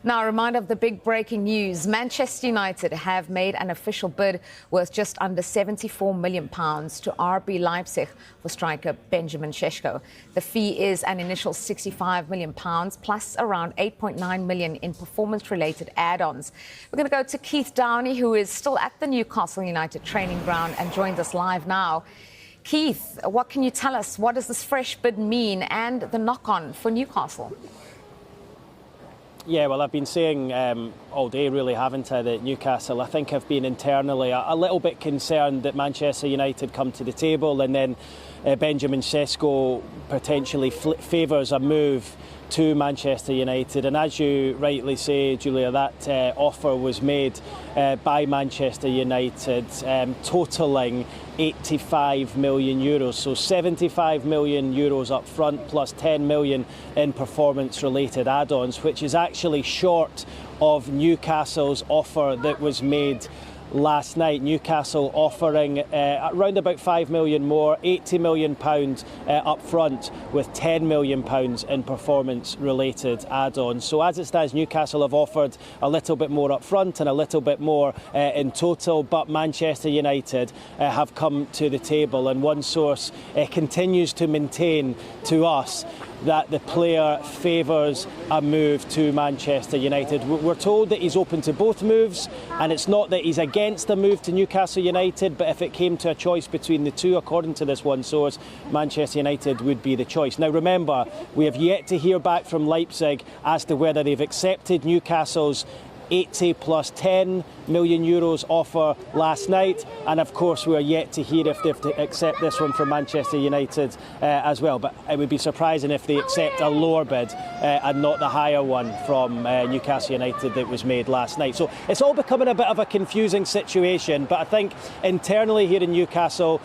Now, a reminder of the big breaking news. Manchester United have made an official bid worth just under £74 million to RB Leipzig for striker Benjamin Sesko. The fee is an initial £65 million plus around £8.9 million in performance-related add-ons. We're going to go to Keith Downey, who is still at the Newcastle United training ground and joins us live now. Keith, what can you tell us? What does this fresh bid mean and the knock-on for Newcastle? Yeah, well, I've been saying all day, really, haven't I, that Newcastle, I think, have been internally a little bit concerned that Manchester United come to the table and then Benjamin Sesko potentially favours a move to Manchester United. And as you rightly say, Julia, that offer was made by Manchester United, totalling €85 million. So €75 million up front plus €10 million in performance-related add-ons, which is actually short of Newcastle's offer that was made last night. Newcastle offering around about £5 million more, £80 million up front with £10 million in performance-related add-ons. So as it stands, Newcastle have offered a little bit more up front and a little bit more in total, but Manchester United have come to the table, and one source continues to maintain to us that the player favours a move to Manchester United. We're told that he's open to both moves, and it's not that he's against a move to Newcastle United, but if it came to a choice between the two, according to this one source, Manchester United would be the choice. Now remember, we have yet to hear back from Leipzig as to whether they've accepted Newcastle's 80 plus €10 million offer last night, and of course we are yet to hear if they've to accept this one from Manchester United as well. But it would be surprising if they accept a lower bid and not the higher one from Newcastle United that was made last night. So it's all becoming a bit of a confusing situation, but I think internally here in Newcastle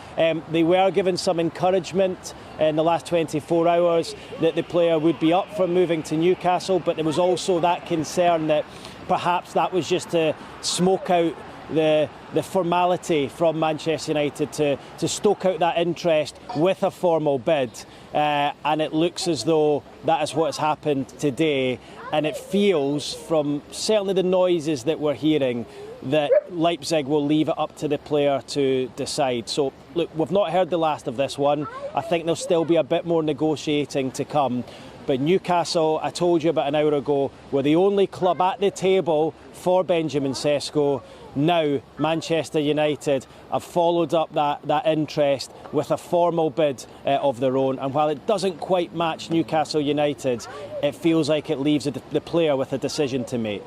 they were given some encouragement in the last 24 hours that the player would be up for moving to Newcastle, but there was also that concern that perhaps that was just to smoke out the formality from Manchester United to stoke out that interest with a formal bid. And it looks as though that is what has happened today. And it feels, from certainly the noises that we're hearing, that Leipzig will leave it up to the player to decide. So, look, we've not heard the last of this one. I think there'll still be a bit more negotiating to come. But Newcastle, I told you about an hour ago, were the only club at the table for Benjamin Sesko. Now Manchester United have followed up that interest with a formal bid of their own. And while it doesn't quite match Newcastle United, it feels like it leaves the player with a decision to make.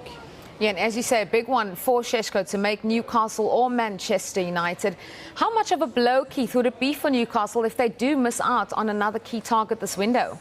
Yeah, and as you say, a big one for Sesko to make Newcastle or Manchester United. How much of a blow, Keith, would it be for Newcastle if they do miss out on another key target this window?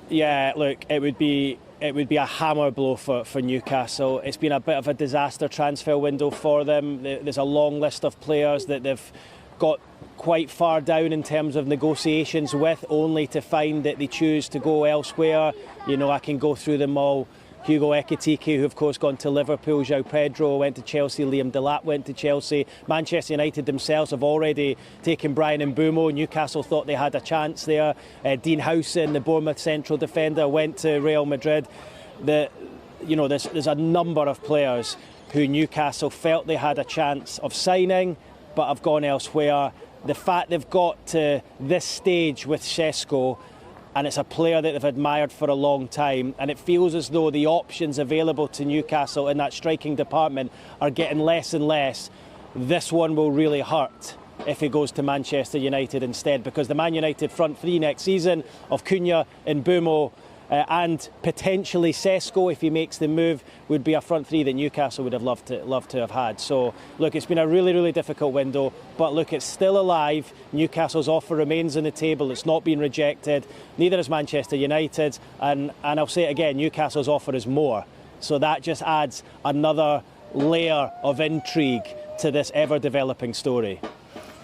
Yeah, look, it would be a hammer blow for Newcastle. It's been a bit of a disaster transfer window for them. There's a long list of players that they've got quite far down in terms of negotiations with, only to find that they choose to go elsewhere. You know, I can go through them all. Hugo Ekitike, who of course gone to Liverpool. João Pedro went to Chelsea. Liam Delap went to Chelsea. Manchester United themselves have already taken Bryan Mbeumo. Newcastle thought they had a chance there. Dean Howson, the Bournemouth central defender, went to Real Madrid. There's a number of players who Newcastle felt they had a chance of signing, but have gone elsewhere. The fact they've got to this stage with Sesko, and it's a player that they've admired for a long time, and it feels as though the options available to Newcastle in that striking department are getting less and less. This one will really hurt if he goes to Manchester United instead, because the Man United front three next season of Cunha, Mbeumo and potentially Sesko, if he makes the move, would be a front three that Newcastle would have loved to have had. So look, it's been a really, really difficult window, but look, it's still alive. Newcastle's offer remains on the table. It's not been rejected. Neither is Manchester United, and I'll say it again, Newcastle's offer is more. So that just adds another layer of intrigue to this ever-developing story.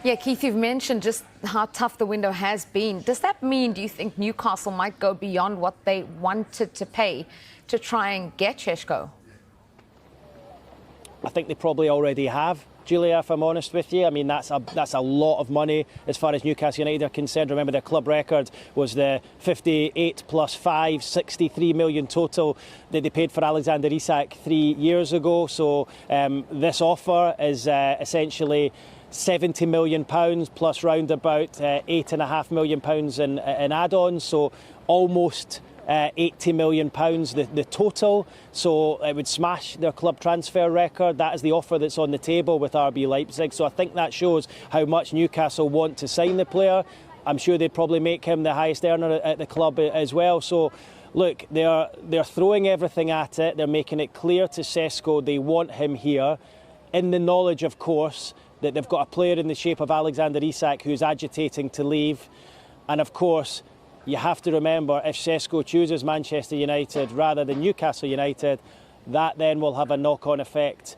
Yeah, Keith, you've mentioned just how tough the window has been. Does that mean, do you think Newcastle might go beyond what they wanted to pay to try and get Sesko? I think they probably already have. Julia, if I'm honest with you. I mean, that's a lot of money as far as Newcastle United are concerned. Remember, their club record was the 58 plus 5, 63 million total that they paid for Alexander Isak 3 years ago. So this offer is essentially £70 million plus round about £8.5 million in add-ons. So almost £80 million the total, so it would smash their club transfer record. That is the offer that's on the table with RB Leipzig, so I think that shows how much Newcastle want to sign the player. I'm sure they'd probably make him the highest earner at the club as well. So look, they're throwing everything at it. They're making it clear to Sesko they want him here, in the knowledge, of course, that they've got a player in the shape of Alexander Isak who's agitating to leave. And of course, you have to remember, if Sesko chooses Manchester United rather than Newcastle United, that then will have a knock-on effect